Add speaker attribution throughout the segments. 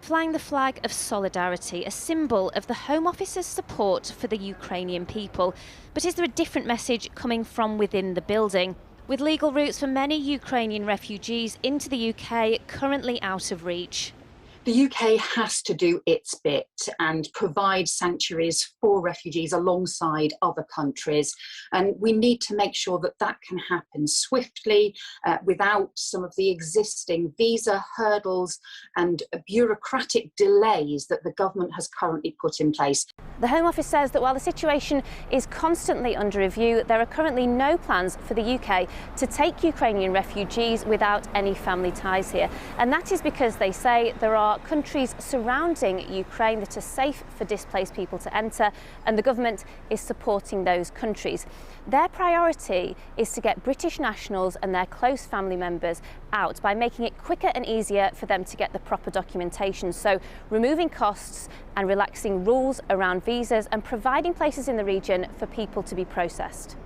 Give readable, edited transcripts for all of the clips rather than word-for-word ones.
Speaker 1: flying the flag of solidarity, a symbol of the Home Office's support for the Ukrainian people. But is there a different message coming from within the building? With legal routes for many Ukrainian refugees into the UK currently out of reach.
Speaker 2: The UK has to do its bit and provide sanctuaries for refugees alongside other countries. And we need to make sure that that can happen swiftly without some of the existing visa hurdles and bureaucratic delays that the government has currently put in place.
Speaker 1: The Home Office says that while the situation is constantly under review, there are currently no plans for the UK to take Ukrainian refugees without any family ties here. And that is because they say there are countries surrounding Ukraine that are safe for displaced people to enter, and the government is supporting those countries. Their priority is to get British nationals and their close family members out by making it quicker and easier for them to get the proper documentation. So removing costs and relaxing rules around visas and providing places in the region for people to be processed.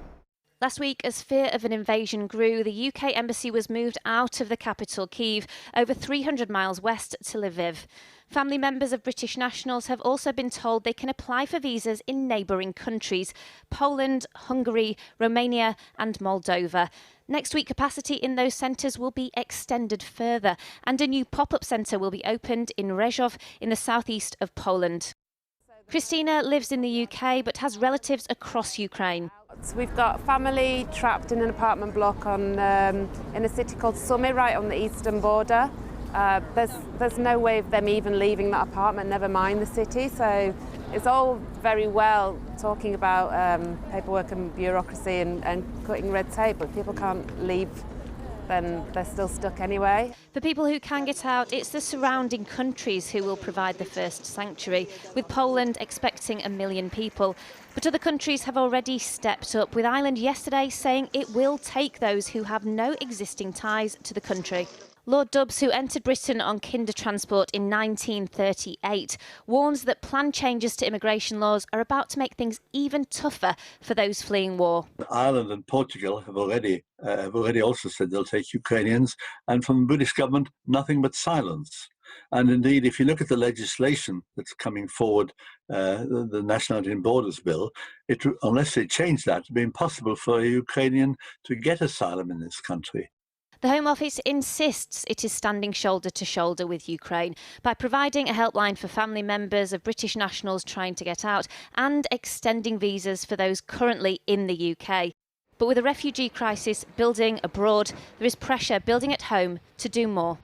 Speaker 1: Last week, as fear of an invasion grew, the UK embassy was moved out of the capital, Kyiv, over 300 miles west to Lviv. Family members of British nationals have also been told they can apply for visas in neighbouring countries: Poland, Hungary, Romania and Moldova. Next week, capacity in those centres will be extended further, and a new pop-up centre will be opened in Rzeszów in the southeast of Poland. Christina lives in the UK but has relatives across Ukraine.
Speaker 3: So we've got family trapped in an apartment block in a city called Sumy, right on the eastern border. There's no way of them even leaving that apartment, never mind the city. So it's all very well talking about paperwork and bureaucracy and cutting red tape, but people can't leave, then they're still stuck anyway.
Speaker 1: For people who can get out, it's the surrounding countries who will provide the first sanctuary, with Poland expecting 1 million people. But other countries have already stepped up, with Ireland yesterday saying it will take those who have no existing ties to the country. Lord Dubs, who entered Britain on kinder transport in 1938, warns that planned changes to immigration laws are about to make things even tougher for those fleeing war.
Speaker 4: Ireland and Portugal have already also said they'll take Ukrainians, and from the British government, nothing but silence. And indeed, if you look at the legislation that's coming forward, the Nationality and Borders Bill, unless they change that, it would be impossible for a Ukrainian to get asylum in this country.
Speaker 1: The Home Office insists it is standing shoulder to shoulder with Ukraine by providing a helpline for family members of British nationals trying to get out and extending visas for those currently in the UK. But with a refugee crisis building abroad, there is pressure building at home to do more.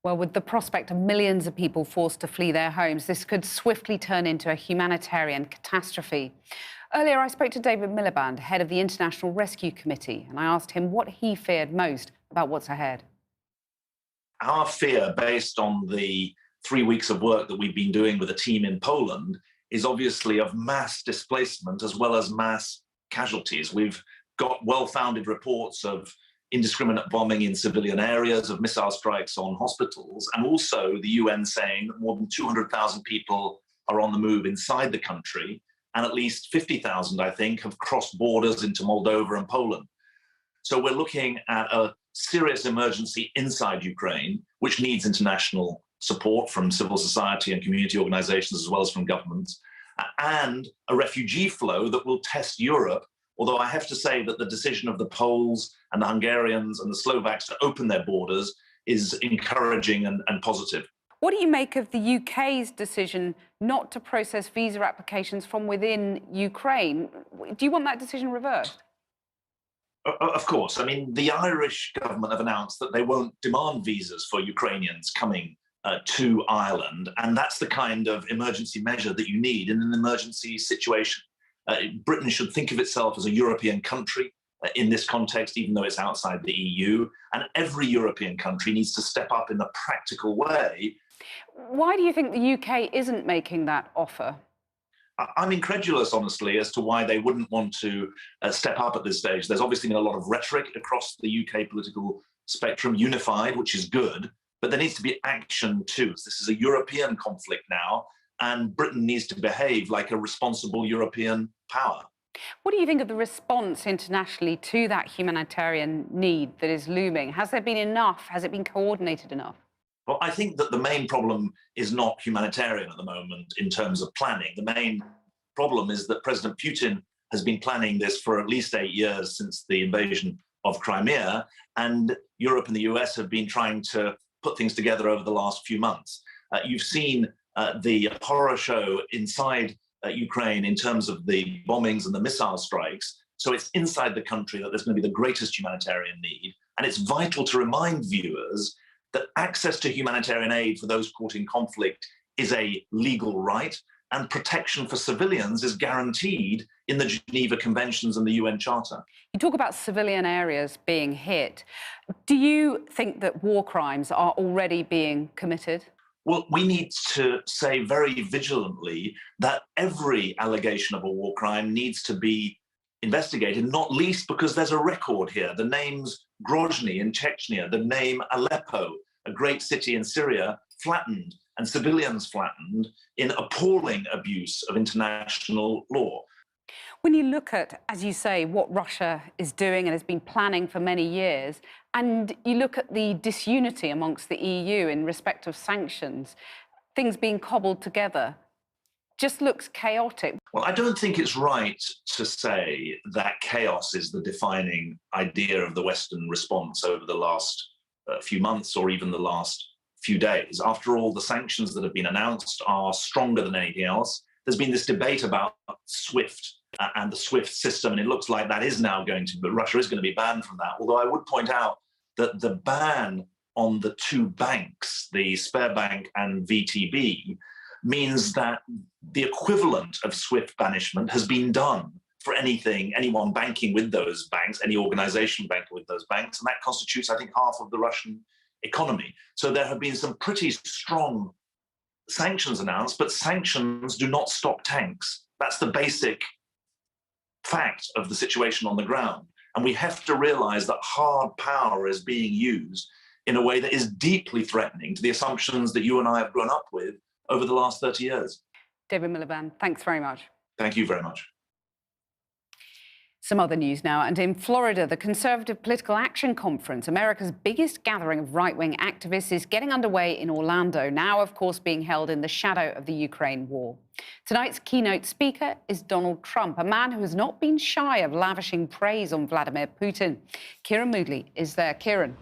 Speaker 5: Well, with the prospect of millions of people forced to flee their homes, this could swiftly turn into a humanitarian catastrophe. Earlier, I spoke to David Miliband, head of the International Rescue Committee, and I asked him what he feared most about what's ahead.
Speaker 6: Our fear, based on the 3 weeks of work that we've been doing with a team in Poland, is obviously of mass displacement as well as mass casualties. We've got well-founded reports of indiscriminate bombing in civilian areas, of missile strikes on hospitals, and also the UN saying that more than 200,000 people are on the move inside the country, and at least 50,000, I think, have crossed borders into Moldova and Poland. So we're looking at a serious emergency inside Ukraine, which needs international support from civil society and community organizations, as well as from governments, and a refugee flow that will test Europe. Although I have to say that the decision of the Poles and the Hungarians and the Slovaks to open their borders is encouraging and positive.
Speaker 5: What do you make of the UK's decision not to process visa applications from within Ukraine? Do you want that decision reversed?
Speaker 6: Of course. I mean, the Irish government have announced that they won't demand visas for Ukrainians coming to Ireland, and that's the kind of emergency measure that you need in an emergency situation. Britain should think of itself as a European country in this context, even though it's outside the EU, and every European country needs to step up in a practical way.
Speaker 5: Why do you think the UK isn't making that offer?
Speaker 6: I'm incredulous, honestly, as to why they wouldn't want to step up at this stage. There's obviously been a lot of rhetoric across the UK political spectrum, unified, which is good, but there needs to be action too. This is a European conflict now, and Britain needs to behave like a responsible European power.
Speaker 5: What do you think of the response internationally to that humanitarian need that is looming? Has there been enough? Has it been coordinated enough?
Speaker 6: Well, I think that the main problem is not humanitarian at the moment in terms of planning. The main problem is that President Putin has been planning this for at least 8 years since the invasion of Crimea, and Europe and the US have been trying to put things together over the last few months. You've seen the horror show inside Ukraine in terms of the bombings and the missile strikes. So it's inside the country that there's going to be the greatest humanitarian need. And it's vital to remind viewers that access to humanitarian aid for those caught in conflict is a legal right, and protection for civilians is guaranteed in the Geneva Conventions and the UN Charter.
Speaker 5: You talk about civilian areas being hit. Do you think that war crimes are already being committed?
Speaker 6: Well, we need to say very vigilantly that every allegation of a war crime needs to be investigated, not least because there's a record here. The names Grozny in Chechnya, the name Aleppo, a great city in Syria, flattened, and civilians flattened in appalling abuse of international law.
Speaker 5: When you look at, as you say, what Russia is doing and has been planning for many years, and you look at the disunity amongst the EU in respect of sanctions, things being cobbled together, just looks chaotic.
Speaker 6: Well, I don't think it's right to say that chaos is the defining idea of the Western response over the last few months or even the last few days. After all, the sanctions that have been announced are stronger than anything else. There's been this debate about SWIFT and the SWIFT system, and it looks like that is now going to, but Russia is going to be banned from that. Although I would point out that the ban on the two banks, the Sberbank and VTB, means that the equivalent of SWIFT banishment has been done for anyone banking with those banks, any organization banking with those banks, and that constitutes, I think, half of the Russian economy. So there have been some pretty strong sanctions announced, but sanctions do not stop tanks. That's the basic fact of the situation on the ground. And we have to realize that hard power is being used in a way that is deeply threatening to the assumptions that you and I have grown up with over the last 30 years.
Speaker 5: David Miliband, thanks very much.
Speaker 6: Thank you very much.
Speaker 5: Some other news now, and in Florida, the Conservative Political Action Conference, America's biggest gathering of right-wing activists, is getting underway in Orlando, now, of course, being held in the shadow of the Ukraine war. Tonight's keynote speaker is Donald Trump, a man who has not been shy of lavishing praise on Vladimir Putin. Kieran Moodley is there. Kieran.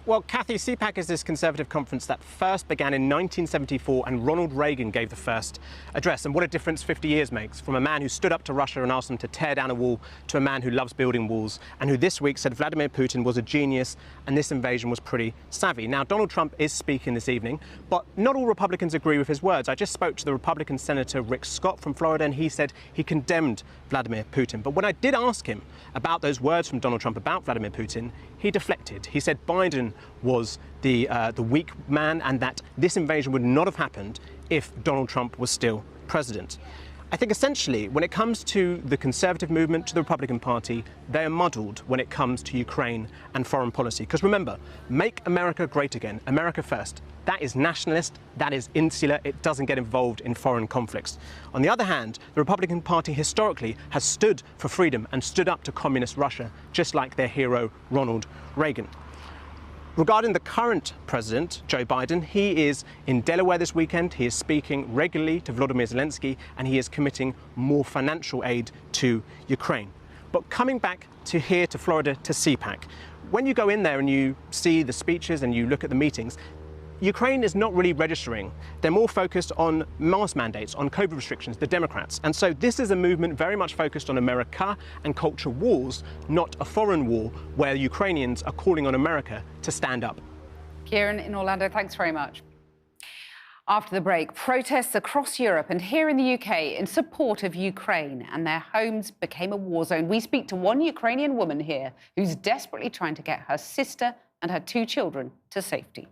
Speaker 7: Well, Kathy, CPAC is this Conservative conference that first began in 1974, and Ronald Reagan gave the first address. And what a difference 50 years makes, from a man who stood up to Russia and asked them to tear down a wall to a man who loves building walls and who this week said Vladimir Putin was a genius and this invasion was pretty savvy. Now, Donald Trump is speaking this evening, but not all Republicans agree with his words. I just spoke to the Republican Senator Rick Scott from Florida, and he said he condemned Vladimir Putin. But when I did ask him about those words from Donald Trump about Vladimir Putin, he deflected. He said Biden was the weak man and that this invasion would not have happened if Donald Trump was still president. I think essentially when it comes to the Conservative movement, to the Republican Party, they are muddled when it comes to Ukraine and foreign policy. Because remember, make America great again, America first. That is nationalist, that is insular, it doesn't get involved in foreign conflicts. On the other hand, the Republican Party historically has stood for freedom and stood up to communist Russia, just like their hero Ronald Reagan. Regarding the current president, Joe Biden, he is in Delaware this weekend. He is speaking regularly to Volodymyr Zelensky, and he is committing more financial aid to Ukraine. But coming back to here to Florida to CPAC, when you go in there and you see the speeches and you look at the meetings, Ukraine is not really registering. They're more focused on mask mandates, on COVID restrictions, the Democrats. And so this is a movement very much focused on America and culture wars, not a foreign war where Ukrainians are calling on America to stand up.
Speaker 5: Kieran in Orlando, thanks very much. After the break, protests across Europe and here in the UK in support of Ukraine, and their homes became a war zone. We speak to one Ukrainian woman here who's desperately trying to get her sister and her 2 children to safety.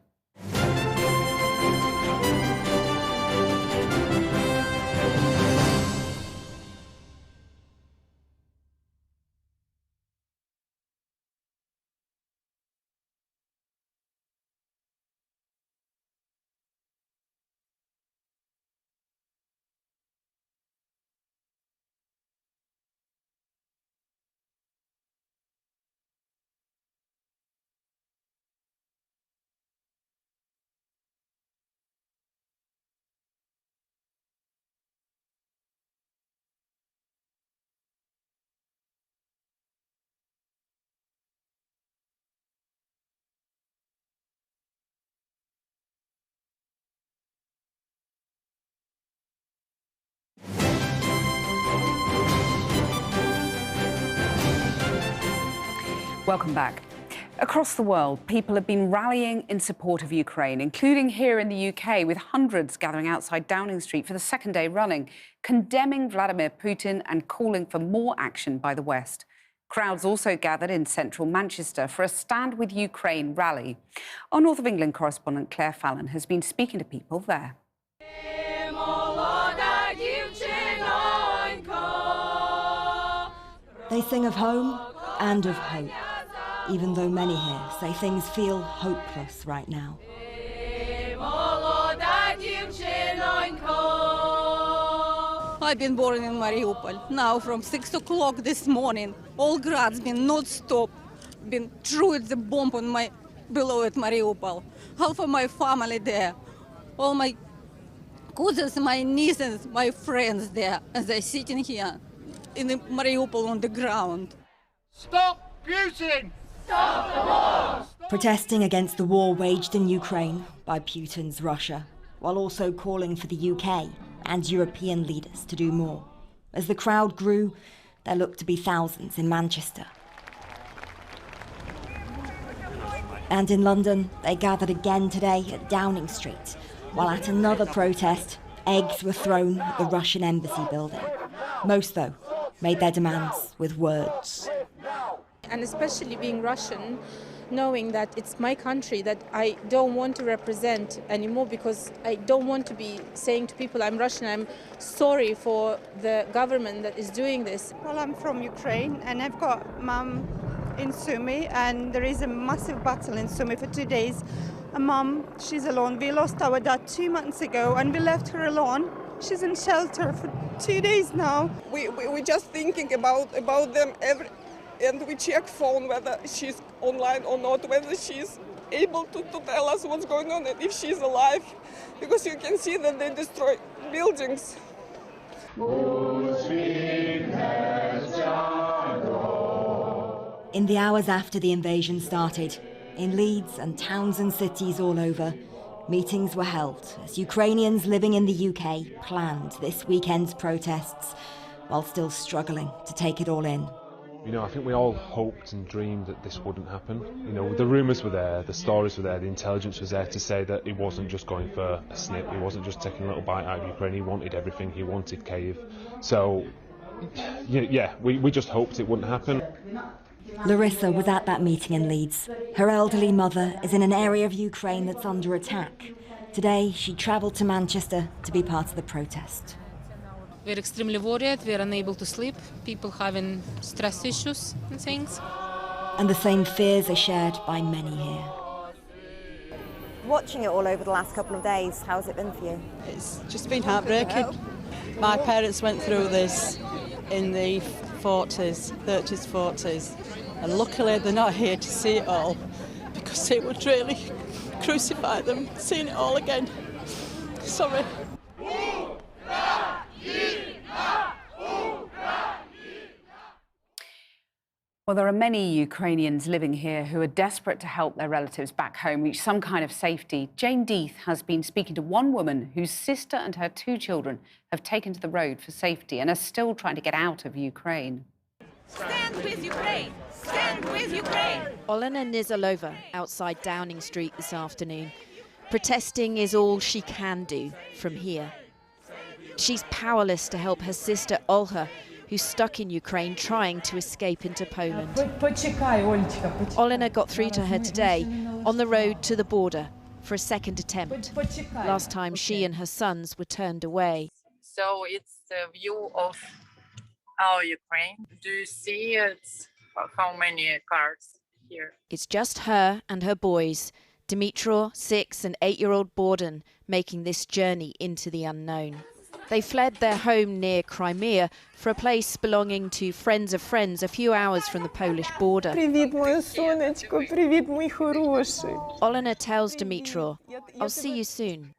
Speaker 5: Welcome back. Across the world, people have been rallying in support of Ukraine, including here in the UK, with hundreds gathering outside Downing Street for the second day running, condemning Vladimir Putin and calling for more action by the West. Crowds also gathered in central Manchester for a Stand With Ukraine rally. Our North of England correspondent Claire Fallon has been speaking to people there.
Speaker 8: They sing of home and of hope, even though many here say things feel hopeless right now.
Speaker 9: I've been born in Mariupol. Now from 6 o'clock this morning, all Grad's been non-stop, been threw the bomb on below at Mariupol. Half of my family there, all my cousins, my nieces, my friends there, and they're sitting here in Mariupol on the ground.
Speaker 10: Stop Putin! Stop the war!
Speaker 8: Protesting against the war waged in Ukraine by Putin's Russia, while also calling for the UK and European leaders to do more. As the crowd grew, there looked to be thousands in Manchester. And in London, they gathered again today at Downing Street, while at another protest, eggs were thrown at the Russian embassy building. Most, though, made their demands with words.
Speaker 11: And especially being Russian, knowing that it's my country that I don't want to represent anymore, because I don't want to be saying to people I'm Russian, I'm sorry for the government that is doing this.
Speaker 12: Well, I'm from Ukraine and I've got mum in Sumy, and there is a massive battle in Sumy for 2 days. And mum, she's alone. We lost our dad 2 months ago and we left her alone. She's in shelter for 2 days now.
Speaker 13: We're just thinking about them and we check phone whether she's online or not, whether she's able to tell us what's going on and if she's alive, because you can see that they destroy buildings.
Speaker 8: In the hours after the invasion started, in Leeds and towns and cities all over, meetings were held as Ukrainians living in the UK planned this weekend's protests while still struggling to take it all in.
Speaker 14: You know, I think we all hoped and dreamed that this wouldn't happen. You know, the rumours were there, the stories were there, the intelligence was there to say that he wasn't just going for a snip, he wasn't just taking a little bite out of Ukraine, he wanted everything, he wanted Kyiv. So, yeah, we just hoped it wouldn't happen.
Speaker 8: Larissa was at that meeting in Leeds. Her elderly mother is in an area of Ukraine that's under attack. Today, she travelled to Manchester to be part of the protest.
Speaker 15: We're extremely worried, we're unable to sleep, people having stress issues and things.
Speaker 8: And the same fears are shared by many here.
Speaker 16: Watching it all over the last couple of days, how's it been for you?
Speaker 17: It's just been heartbreaking. My parents went through this in the 40s, 30s, 40s, and luckily they're not here to see it all, because it would really crucify them, seeing it all again. Sorry.
Speaker 5: Well, there are many Ukrainians living here who are desperate to help their relatives back home reach some kind of safety. Jane Deeth has been speaking to one woman whose sister and her 2 children have taken to the road for safety and are still trying to get out of Ukraine.
Speaker 18: Stand with Ukraine! Stand with Ukraine!
Speaker 19: Olena Nizalova outside Downing Street this afternoon. Protesting is all she can do from here. She's powerless to help her sister Olha, who's stuck in Ukraine trying to escape into Poland. Olena got through to her today on the road to the border for a second attempt. Last time she and her sons were turned away.
Speaker 20: So it's a view of our Ukraine. Do you see how many cars here?
Speaker 19: It's just her and her boys, Dmytro, 6 and 8-year-old Borden, making this journey into the unknown. They fled their home near Crimea for a place belonging to friends of friends a few hours from the Polish border. Olena tells Dmytro, "I'll see you soon."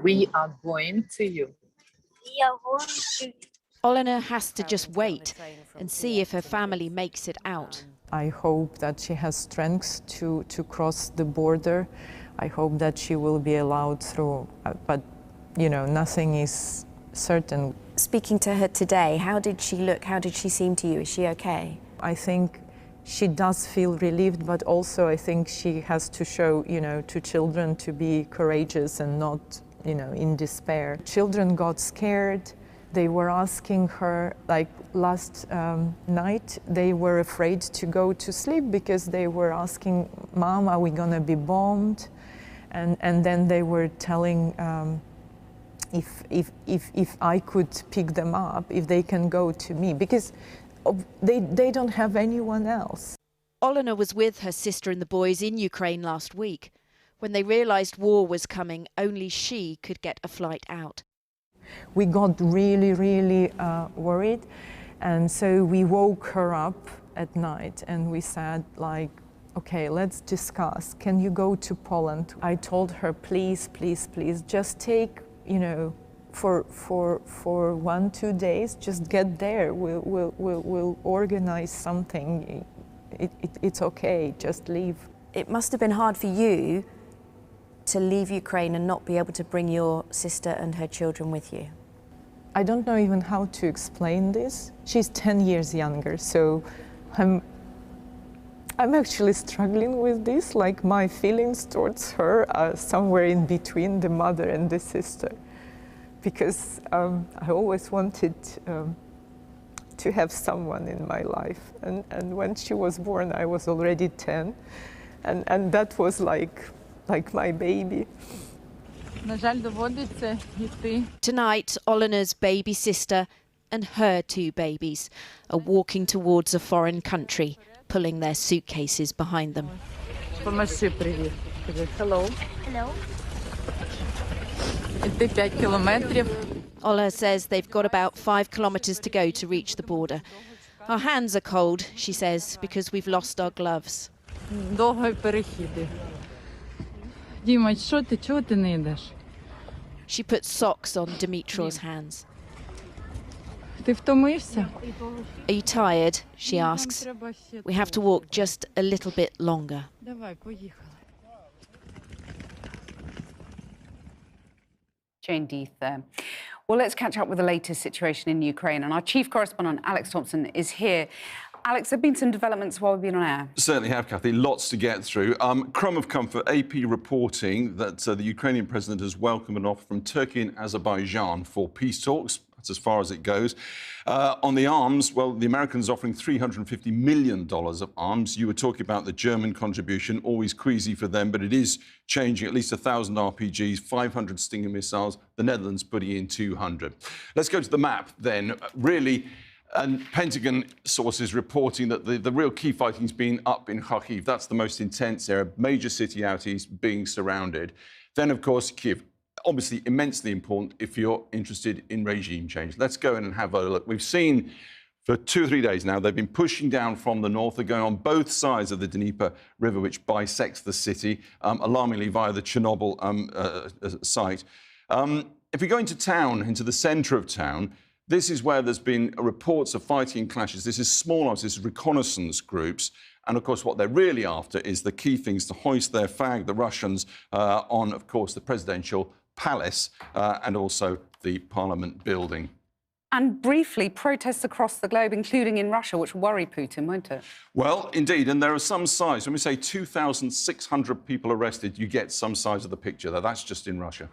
Speaker 20: We are going to you.
Speaker 19: Olena has to just wait and see if her family makes it out.
Speaker 21: I hope that she has strength to cross the border. I hope that she will be allowed through, but you know, nothing is certain.
Speaker 16: Speaking to her today, how did she look? How did she seem to you? Is she okay?
Speaker 21: I think she does feel relieved, but also I think she has to show, to children to be courageous and not, in despair. Children got scared. They were asking her, like last night, they were afraid to go to sleep because they were asking, Mom, are we gonna be bombed? And then they were telling if I could pick them up, if they can go to me, because they don't have anyone else.
Speaker 19: Olena was with her sister and the boys in Ukraine last week. When they realised war was coming, only she could get a flight out.
Speaker 21: We got really, really worried, and so we woke her up at night and we said, like, okay, let's discuss. Can you go to Poland? I told her, please, please, please, just take, for 1-2 days, just get there. We'll organize something. It's okay, just leave.
Speaker 1: It must have been hard for you to leave Ukraine and not be able to bring your sister and her children with you.
Speaker 21: I don't know even how to explain this. She's 10 years younger, so I'm actually struggling with this. Like, my feelings towards her are somewhere in between the mother and the sister, because I always wanted to have someone in my life. And when she was born, I was already 10, and that was like my baby.
Speaker 19: Tonight, Olena's baby sister and her 2 babies are walking towards a foreign country, pulling their suitcases behind them.
Speaker 17: Hello.
Speaker 18: Hello.
Speaker 19: Ola says they've got about 5 kilometres to go to reach the border. Our hands are cold, she says, because we've lost our gloves. She puts socks on Dimitro's hands. Are you tired? She asks. We have to walk just a little bit longer.
Speaker 5: Jane Deeth there. Well, let's catch up with the latest situation in Ukraine. And our chief correspondent, Alex Thompson, is here. Alex, there have been some developments while we've been on air.
Speaker 2: Certainly have, Cathy. Lots to get through. Crumb of comfort, AP reporting that the Ukrainian president has welcomed an offer from Turkey and Azerbaijan for peace talks. That's as far as it goes. On the arms, well, the Americans offering $350 million of arms. You were talking about the German contribution, always queasy for them, but it is changing. At least 1,000 RPGs, 500 Stinger missiles, the Netherlands putting in 200. Let's go to the map then. Really, and Pentagon sources reporting that the real key fighting's been up in Kharkiv. That's the most intense area, major city out east being surrounded. Then, of course, Kyiv. Obviously immensely important if you're interested in regime change. Let's go in and have a look. We've seen for 2 or 3 days now, they've been pushing down from the north. They're going on both sides of the Dnieper River, which bisects the city, alarmingly via the Chernobyl site. If we go into town, into the centre of town, this is where there's been reports of fighting and clashes. This is small arms, this is reconnaissance groups. And, of course, what they're really after is the key things to hoist their flag, the Russians, on, of course, the presidential palace and also the parliament building.
Speaker 5: And briefly, protests across the globe, including in Russia, which worry Putin, won't it? Well, indeed, and there are some sides. When we say 2,600 people arrested, you get some sides of the picture there. That's just in Russia.